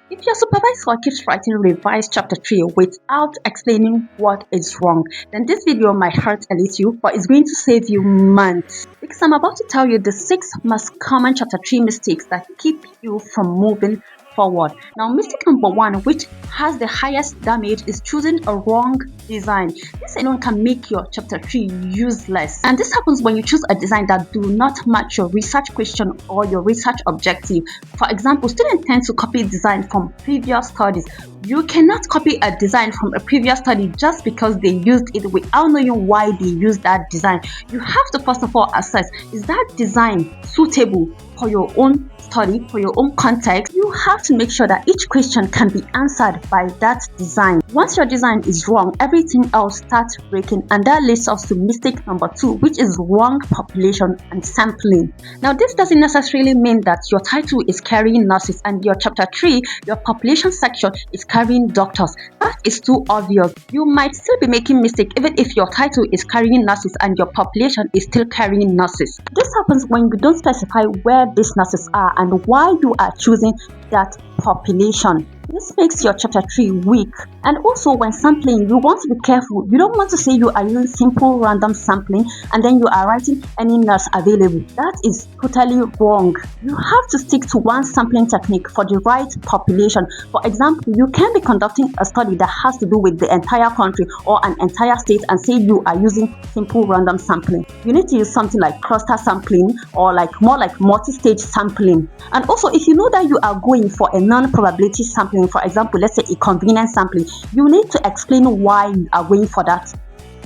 If your supervisor keeps writing revise chapter 3 without explaining what is wrong, then this video might hurt a little, but it's going to save you months. Because I'm about to tell you the 6 most common chapter 3 mistakes that keep you from moving forward. Now, mistake number 1, which has the highest damage, is choosing a wrong design. This alone can make your chapter 3 useless. And this happens when you choose a design that do not match your research question or your research objective. For example, students tend to copy design from previous studies. You cannot copy a design from a previous study just because they used it without knowing why they used that design. You have to first of all assess, is that design suitable for your own study, for your own context? You have to make sure that each question can be answered by that design. Once your design is wrong, everything else starts breaking, and that leads us to mistake number 2, which is wrong population and sampling. Now, this doesn't necessarily mean that your title is carrying nurses and your chapter 3, your population section, is carrying doctors. That is too obvious. You might still be making mistake even if your title is carrying nurses and your population is still carrying nurses. This happens when you don't specify where these nurses are and why you are choosing that population. This makes your chapter 3 weak. And also, when sampling, you want to be careful. You don't want to say you are using simple random sampling and then you are writing any nurse available. That is totally wrong. You have to stick to one sampling technique for the right population. For example, you can be conducting a study that has to do with the entire country or an entire state and say you are using simple random sampling. You need to use something like cluster sampling or more like multi-stage sampling. And also, if you know that you are going for a non-probability sampling, for example, let's say a convenience sampling, you need to explain why you are going for that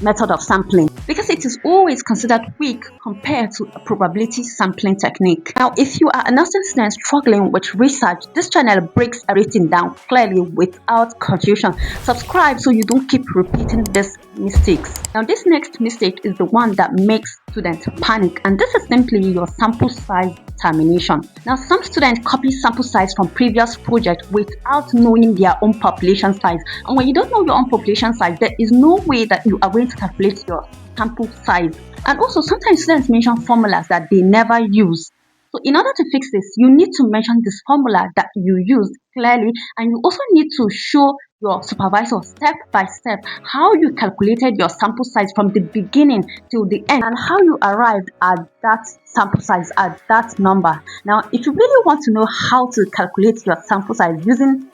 method of sampling, because it is always considered weak compared to a probability sampling technique. Now, if you are a nursing student struggling with research, this channel breaks everything down clearly without confusion. Subscribe so you don't keep repeating these mistakes. Now, this next mistake is the one that makes students panic, and this is simply your sample size termination. Now, some students copy sample size from previous projects without knowing their own population size. And when you don't know your own population size, there is no way that you are going to calculate your sample size. And also, sometimes students mention formulas that they never use. So in order to fix this, you need to mention this formula that you used clearly, and you also need to show your supervisor step by step how you calculated your sample size from the beginning till the end and how you arrived at that sample size, at that number. Now, if you really want to know how to calculate your sample size using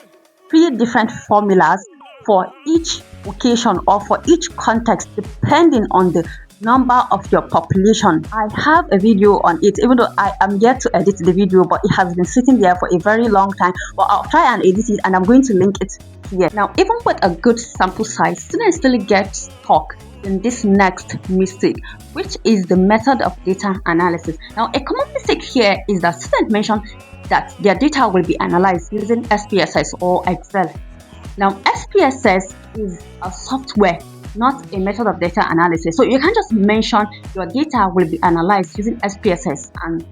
3 different formulas for each occasion or for each context, depending on the number of your population, I have a video on it, even though I am yet to edit the video, but it has been sitting there for a very long time. But I'll try and edit it and I'm going to link it here. Now, even with a good sample size, students still get stuck in this next mistake, which is the method of data analysis. Now, a common mistake here is that students mention that their data will be analyzed using SPSS or Excel. Now, SPSS is a software, not a method of data analysis. So you can't just mention your data will be analyzed using SPSS and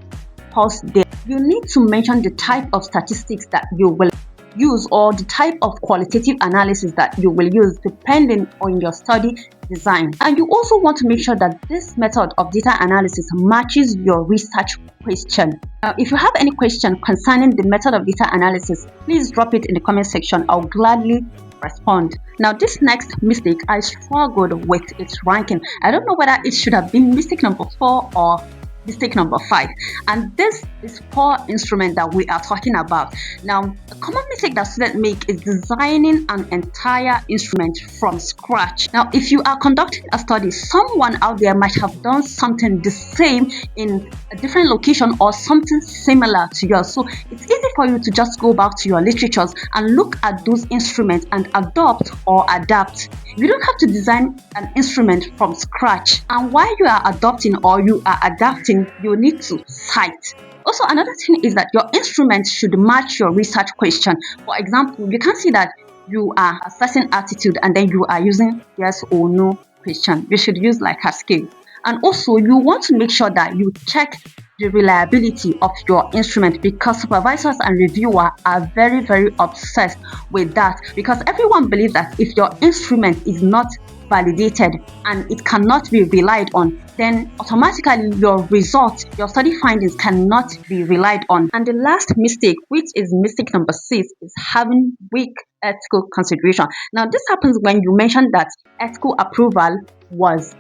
pause there. You need to mention the type of statistics that you will use or the type of qualitative analysis that you will use depending on your study design. And you also want to make sure that this method of data analysis matches your research question. Now, if you have any question concerning the method of data analysis, please drop it in the comment section. I'll gladly respond. Now, this next mistake, I struggled with its ranking. I don't know whether it should have been mistake number 4 or mistake number 5, and this is poor instrument that we are talking about. Now, a common mistake that students make is designing an entire instrument from scratch. Now, if you are conducting a study, someone out there might have done something the same in a different location or something similar to yours. So it's easy for you to just go back to your literatures and look at those instruments and adopt or adapt. You don't have to design an instrument from scratch. And while you are adopting or you are adapting, you need to cite. Also, another thing is that your instrument should match your research question. For example, you can see that you are assessing attitude and then you are using yes or no question. You should use like a scale. And also, you want to make sure that you check the reliability of your instrument, because supervisors and reviewers are very, very obsessed with that, because everyone believes that if your instrument is not validated and it cannot be relied on, then automatically your results, your study findings cannot be relied on. And the last mistake, which is mistake number 6, is having weak ethical consideration. Now, this happens when you mention that ethical approval was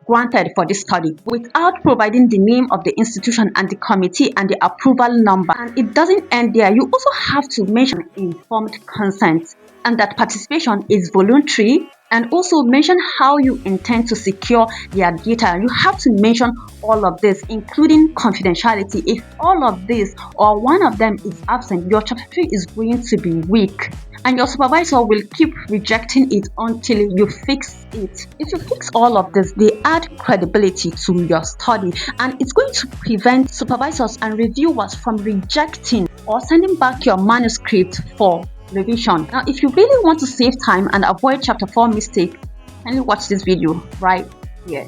granted for this study without providing the name of the institution and the committee and the approval number. And it doesn't end there. You also have to mention informed consent and that participation is voluntary, and also mention how you intend to secure their data. You have to mention all of this, including confidentiality. If all of this or one of them is absent, your chapter 3 is going to be weak, and your supervisor will keep rejecting it until you fix it. If you fix all of this, they add credibility to your study, and it's going to prevent supervisors and reviewers from rejecting or sending back your manuscript for revision. Now, if you really want to save time and avoid chapter 4 mistake, kindly watch this video right here.